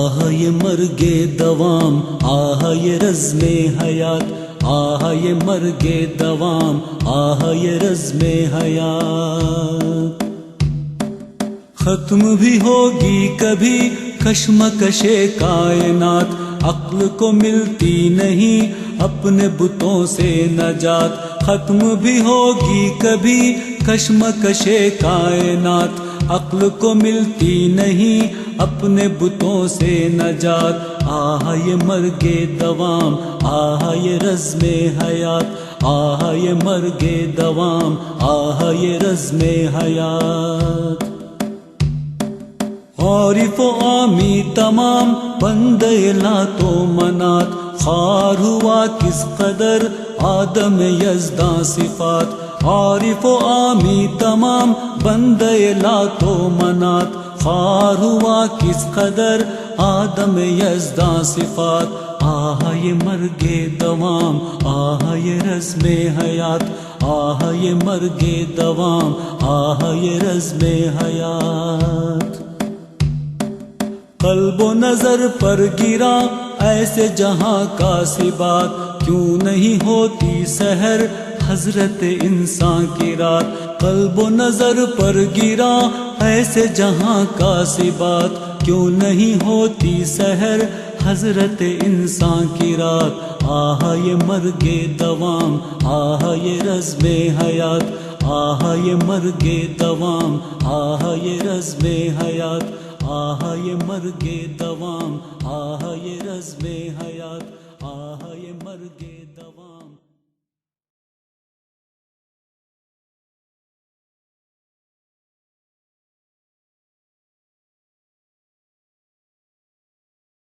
آہ یہ مرگے دوام، آہ یہ رزم حیات، آہ یہ مرگے دوام، آہ یہ رزم حیات۔ ختم بھی ہوگی کبھی کشمکش کائنات، عقل کو ملتی نہیں اپنے بتوں سے نجات۔ ختم بھی ہوگی کبھی کشمکش کائنات، عقل کو ملتی نہیں اپنے بتوں سے نجات۔ آہ یہ مرگے دوام، آہ یہ رزم حیات، آہ یہ مرگے دوام، آہ یہ رزم حیات۔ عارف و عامی تمام بندے لات و منات، خوار ہوا کس قدر آدم یزداں صفات۔ عارف و عامی تمام بندے لات و منات، خوار ہوا کس قدر آدم یزداں صفات۔ آہ یہ مرگے دوام، آہ یہ رزم حیات، آہ یہ مرگے دوام، آہ یہ رزم حیات۔ قلب و نظر پر گرا ایسے جہاں کا بات، کیوں نہیں ہوتی سحر حضرت انسان کی رات۔ قلب و نظر پر گرا ایسے جہاں کا بات، کیوں نہیں ہوتی سحر حضرت انسان کی رات۔ آہ یہ مرگے دوام، آہ یہ رزم حیات، آہ یہ مرگے دوام، آہ یہ رزم حیات، آہ یہ مرگے دوام، آہ یہ رزم حیات، آہ یہ مرگے دوام۔